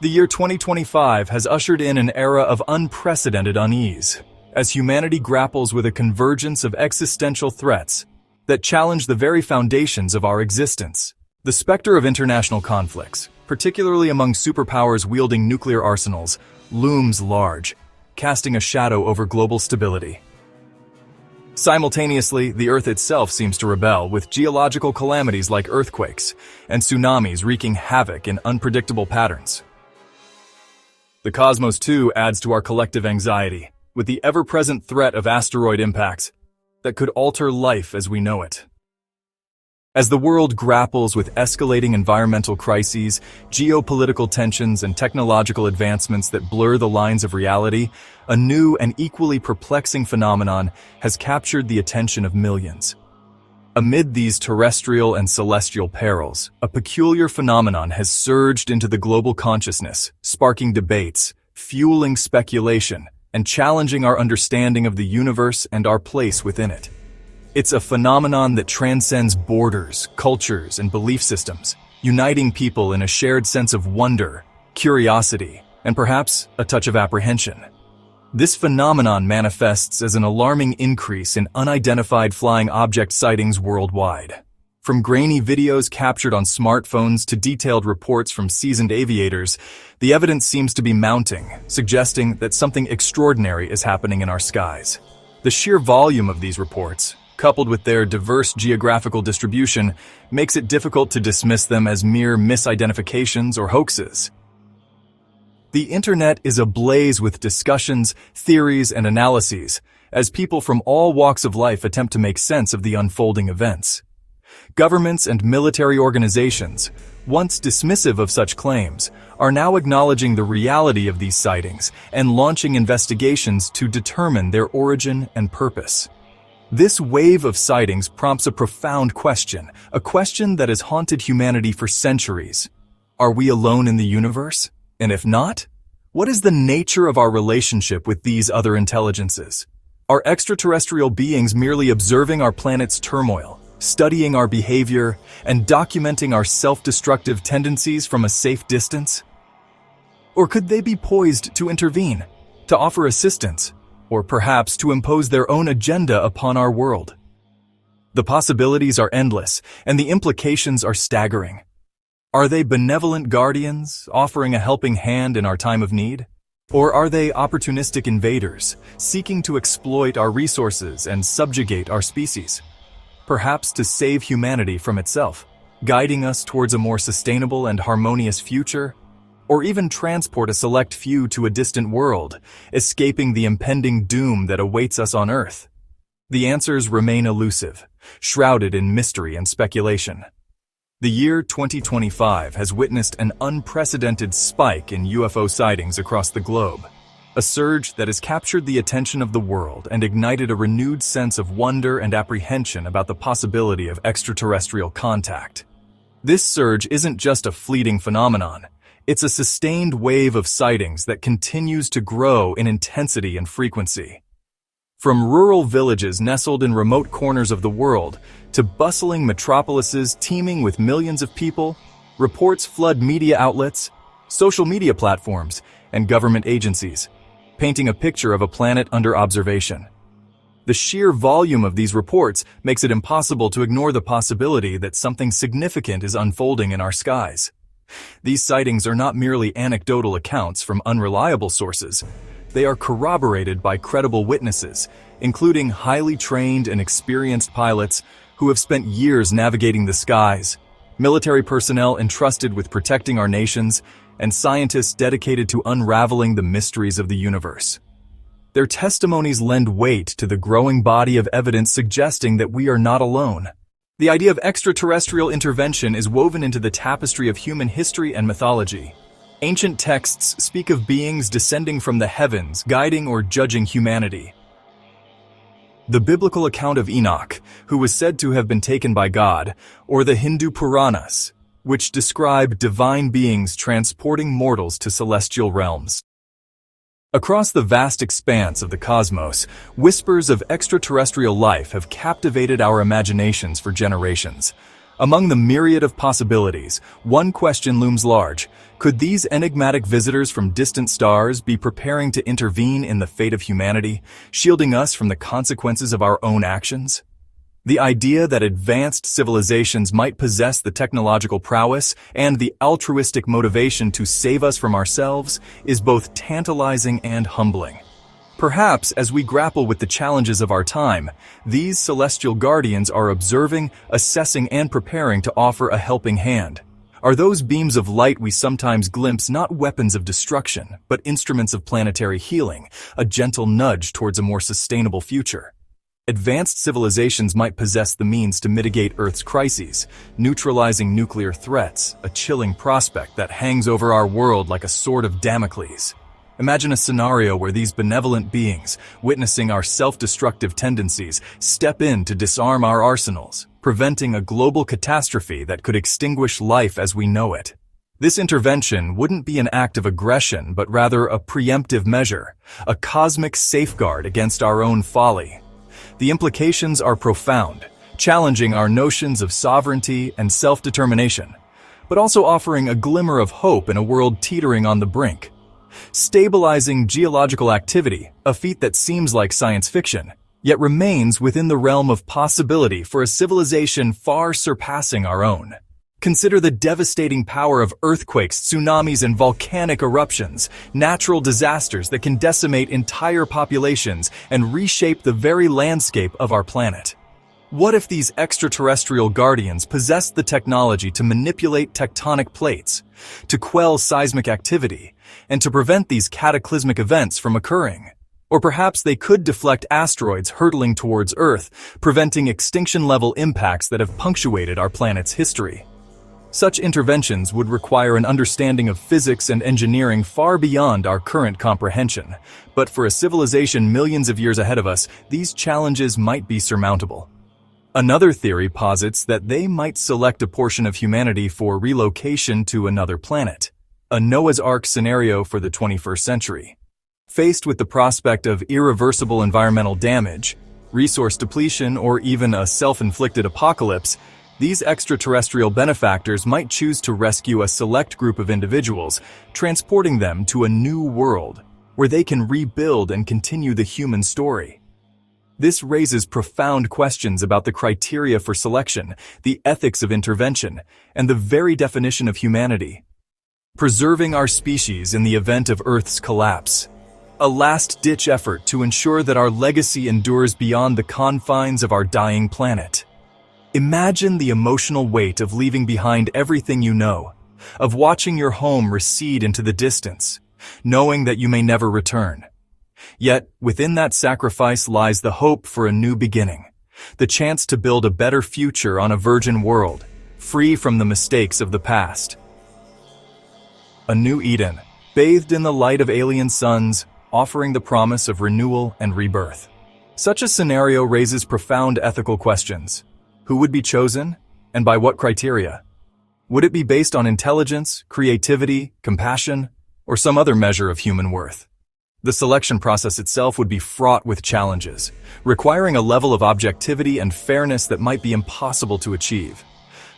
The year 2025 has ushered in an era of unprecedented unease, as humanity grapples with a convergence of existential threats that challenge the very foundations of our existence. The specter of international conflicts, particularly among superpowers wielding nuclear arsenals, looms large, casting a shadow over global stability. Simultaneously, the Earth itself seems to rebel, with geological calamities like earthquakes and tsunamis wreaking havoc in unpredictable patterns. The cosmos, too, adds to our collective anxiety, with the ever-present threat of asteroid impacts that could alter life as we know it. As the world grapples with escalating environmental crises, geopolitical tensions, and technological advancements that blur the lines of reality, a new and equally perplexing phenomenon has captured the attention of millions. Amid these terrestrial and celestial perils, a peculiar phenomenon has surged into the global consciousness, sparking debates, fueling speculation, and challenging our understanding of the universe and our place within it. It's a phenomenon that transcends borders, cultures, and belief systems, uniting people in a shared sense of wonder, curiosity, and perhaps a touch of apprehension. This phenomenon manifests as an alarming increase in unidentified flying object sightings worldwide. From grainy videos captured on smartphones to detailed reports from seasoned aviators, the evidence seems to be mounting, suggesting that something extraordinary is happening in our skies. The sheer volume of these reports, coupled with their diverse geographical distribution, makes it difficult to dismiss them as mere misidentifications or hoaxes. The internet is ablaze with discussions, theories, and analyses, as people from all walks of life attempt to make sense of the unfolding events. Governments and military organizations, once dismissive of such claims, are now acknowledging the reality of these sightings and launching investigations to determine their origin and purpose. This wave of sightings prompts a profound question, a question that has haunted humanity for centuries. Are we alone in the universe? And if not, what is the nature of our relationship with these other intelligences? Are extraterrestrial beings merely observing our planet's turmoil, studying our behavior, and documenting our self-destructive tendencies from a safe distance? Or could they be poised to intervene, to offer assistance, or perhaps to impose their own agenda upon our world? The possibilities are endless, and the implications are staggering. Are they benevolent guardians, offering a helping hand in our time of need? Or are they opportunistic invaders, seeking to exploit our resources and subjugate our species? Perhaps to save humanity from itself, guiding us towards a more sustainable and harmonious future? Or even transport a select few to a distant world, escaping the impending doom that awaits us on Earth? The answers remain elusive, shrouded in mystery and speculation. The year 2025 has witnessed an unprecedented spike in UFO sightings across the globe, a surge that has captured the attention of the world and ignited a renewed sense of wonder and apprehension about the possibility of extraterrestrial contact. This surge isn't just a fleeting phenomenon. It's a sustained wave of sightings that continues to grow in intensity and frequency. From rural villages nestled in remote corners of the world to bustling metropolises teeming with millions of people, reports flood media outlets, social media platforms, and government agencies, painting a picture of a planet under observation. The sheer volume of these reports makes it impossible to ignore the possibility that something significant is unfolding in our skies. These sightings are not merely anecdotal accounts from unreliable sources. They are corroborated by credible witnesses, including highly trained and experienced pilots who have spent years navigating the skies, military personnel entrusted with protecting our nations, and scientists dedicated to unraveling the mysteries of the universe. Their testimonies lend weight to the growing body of evidence suggesting that we are not alone. The idea of extraterrestrial intervention is woven into the tapestry of human history and mythology. Ancient texts speak of beings descending from the heavens, guiding or judging humanity. The biblical account of Enoch, who was said to have been taken by God, or the Hindu Puranas, which describe divine beings transporting mortals to celestial realms. Across the vast expanse of the cosmos, whispers of extraterrestrial life have captivated our imaginations for generations, Among the myriad of possibilities, one question looms large. Could these enigmatic visitors from distant stars be preparing to intervene in the fate of humanity, shielding us from the consequences of our own actions? The idea that advanced civilizations might possess the technological prowess and the altruistic motivation to save us from ourselves is both tantalizing and humbling. Perhaps as we grapple with the challenges of our time, these celestial guardians are observing, assessing, and preparing to offer a helping hand. Are those beams of light we sometimes glimpse not weapons of destruction, but instruments of planetary healing, a gentle nudge towards a more sustainable future? Advanced civilizations might possess the means to mitigate Earth's crises, neutralizing nuclear threats, a chilling prospect that hangs over our world like a sword of Damocles. Imagine a scenario where these benevolent beings, witnessing our self-destructive tendencies, step in to disarm our arsenals, preventing a global catastrophe that could extinguish life as we know it. This intervention wouldn't be an act of aggression, but rather a preemptive measure, a cosmic safeguard against our own folly. The implications are profound, challenging our notions of sovereignty and self-determination, but also offering a glimmer of hope in a world teetering on the brink. Stabilizing geological activity, a feat that seems like science fiction, yet remains within the realm of possibility for a civilization far surpassing our own. Consider the devastating power of earthquakes, tsunamis, and volcanic eruptions, natural disasters that can decimate entire populations and reshape the very landscape of our planet. What if these extraterrestrial guardians possessed the technology to manipulate tectonic plates, to quell seismic activity, and to prevent these cataclysmic events from occurring? Or perhaps they could deflect asteroids hurtling towards Earth, preventing extinction-level impacts that have punctuated our planet's history. Such interventions would require an understanding of physics and engineering far beyond our current comprehension, but for a civilization millions of years ahead of us, these challenges might be surmountable. Another theory posits that they might select a portion of humanity for relocation to another planet, a Noah's Ark scenario for the 21st century. Faced with the prospect of irreversible environmental damage, resource depletion, or even a self-inflicted apocalypse, these extraterrestrial benefactors might choose to rescue a select group of individuals, transporting them to a new world where they can rebuild and continue the human story. This raises profound questions about the criteria for selection, the ethics of intervention, and the very definition of humanity. Preserving our species in the event of Earth's collapse. A last-ditch effort to ensure that our legacy endures beyond the confines of our dying planet. Imagine the emotional weight of leaving behind everything you know, of watching your home recede into the distance, knowing that you may never return. Yet, within that sacrifice lies the hope for a new beginning, the chance to build a better future on a virgin world, free from the mistakes of the past. A new Eden, bathed in the light of alien suns, offering the promise of renewal and rebirth. Such a scenario raises profound ethical questions. Who would be chosen, and by what criteria? Would it be based on intelligence, creativity, compassion, or some other measure of human worth? The selection process itself would be fraught with challenges, requiring a level of objectivity and fairness that might be impossible to achieve.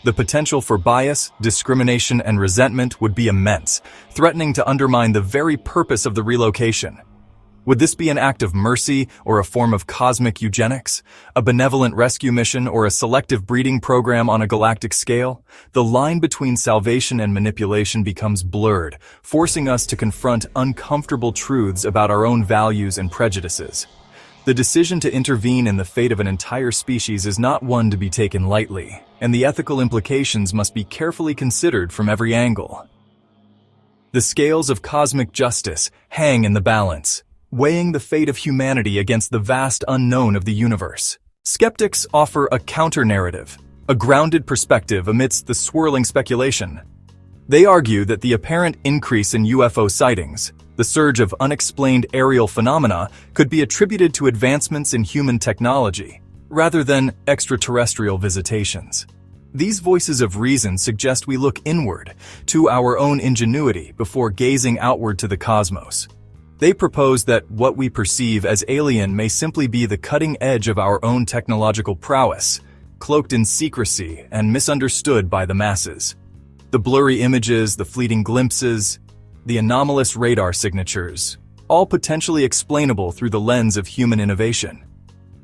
The potential for bias, discrimination, and resentment would be immense, threatening to undermine the very purpose of the relocation. Would this be an act of mercy or a form of cosmic eugenics, a benevolent rescue mission, or a selective breeding program on a galactic scale? The line between salvation and manipulation becomes blurred, forcing us to confront uncomfortable truths about our own values and prejudices. The decision to intervene in the fate of an entire species is not one to be taken lightly, and the ethical implications must be carefully considered from every angle. The scales of cosmic justice hang in the balance, weighing the fate of humanity against the vast unknown of the universe. Skeptics offer a counter-narrative, a grounded perspective amidst the swirling speculation. They argue that the apparent increase in UFO sightings, the surge of unexplained aerial phenomena, could be attributed to advancements in human technology, rather than extraterrestrial visitations. These voices of reason suggest we look inward, to our own ingenuity, before gazing outward to the cosmos. They propose that what we perceive as alien may simply be the cutting edge of our own technological prowess, cloaked in secrecy and misunderstood by the masses. The blurry images, the fleeting glimpses, the anomalous radar signatures, all potentially explainable through the lens of human innovation.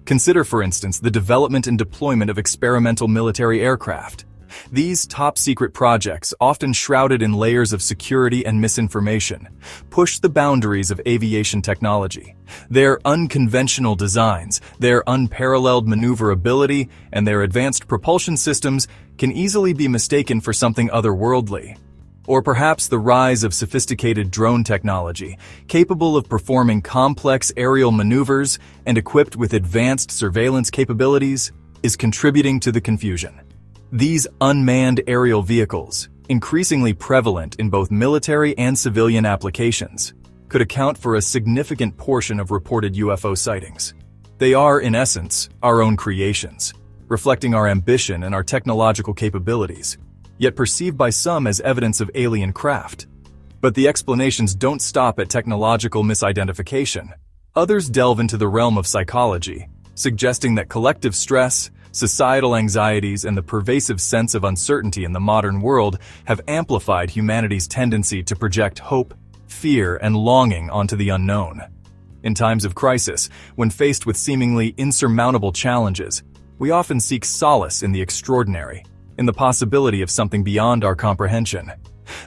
Consider, for instance, the development and deployment of experimental military aircraft. These top-secret projects, often shrouded in layers of security and misinformation, push the boundaries of aviation technology. Their unconventional designs, their unparalleled maneuverability, and their advanced propulsion systems can easily be mistaken for something otherworldly. Or perhaps the rise of sophisticated drone technology, capable of performing complex aerial maneuvers and equipped with advanced surveillance capabilities, is contributing to the confusion. These unmanned aerial vehicles, increasingly prevalent in both military and civilian applications, could account for a significant portion of reported UFO sightings. They are, in essence, our own creations, reflecting our ambition and our technological capabilities, yet perceived by some as evidence of alien craft. But the explanations don't stop at technological misidentification. Others delve into the realm of psychology, suggesting that collective stress, societal anxieties, and the pervasive sense of uncertainty in the modern world have amplified humanity's tendency to project hope, fear, and longing onto the unknown. In times of crisis, when faced with seemingly insurmountable challenges, we often seek solace in the extraordinary, in the possibility of something beyond our comprehension.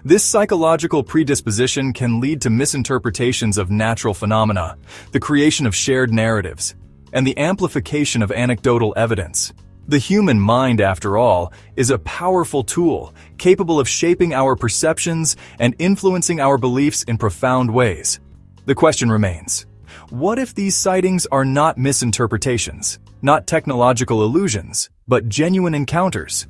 This psychological predisposition can lead to misinterpretations of natural phenomena, the creation of shared narratives, and the amplification of anecdotal evidence. The human mind, after all, is a powerful tool, capable of shaping our perceptions and influencing our beliefs in profound ways. The question remains, what if these sightings are not misinterpretations, not technological illusions, but genuine encounters?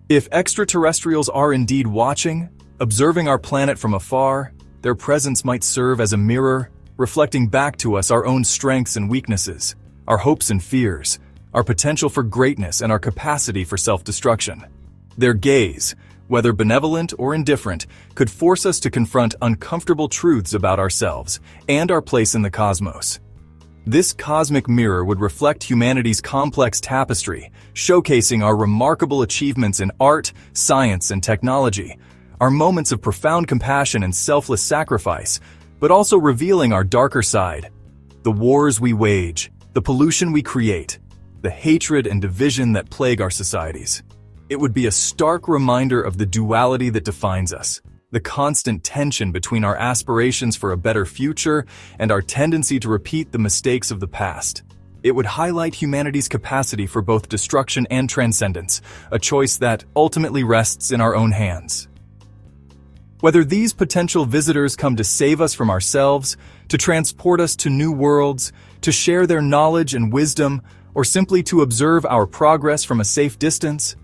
If extraterrestrials are indeed watching, observing our planet from afar, their presence might serve as a mirror, reflecting back to us our own strengths and weaknesses, our hopes and fears, our potential for greatness, and our capacity for self-destruction. Their gaze, whether benevolent or indifferent, could force us to confront uncomfortable truths about ourselves and our place in the cosmos. This cosmic mirror would reflect humanity's complex tapestry, showcasing our remarkable achievements in art, science, and technology, our moments of profound compassion and selfless sacrifice, but also revealing our darker side, the wars we wage, the pollution we create, the hatred and division that plague our societies. It would be a stark reminder of the duality that defines us, the constant tension between our aspirations for a better future and our tendency to repeat the mistakes of the past. It would highlight humanity's capacity for both destruction and transcendence, a choice that ultimately rests in our own hands. Whether these potential visitors come to save us from ourselves, to transport us to new worlds, to share their knowledge and wisdom, or simply to observe our progress from a safe distance,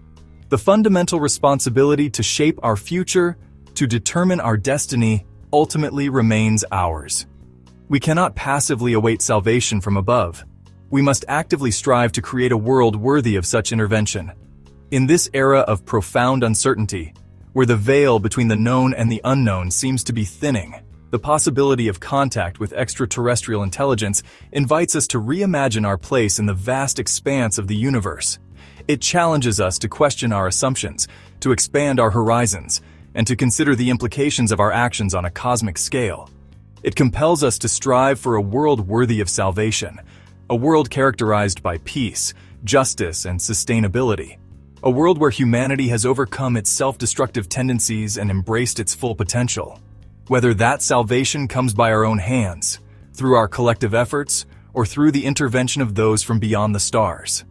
the fundamental responsibility to shape our future, to determine our destiny, ultimately remains ours. We cannot passively await salvation from above. We must actively strive to create a world worthy of such intervention. In this era of profound uncertainty, where the veil between the known and the unknown seems to be thinning, the possibility of contact with extraterrestrial intelligence invites us to reimagine our place in the vast expanse of the universe. It challenges us to question our assumptions, to expand our horizons, and to consider the implications of our actions on a cosmic scale. It compels us to strive for a world worthy of salvation, a world characterized by peace, justice, and sustainability. A world where humanity has overcome its self-destructive tendencies and embraced its full potential. Whether that salvation comes by our own hands, through our collective efforts, or through the intervention of those from beyond the stars.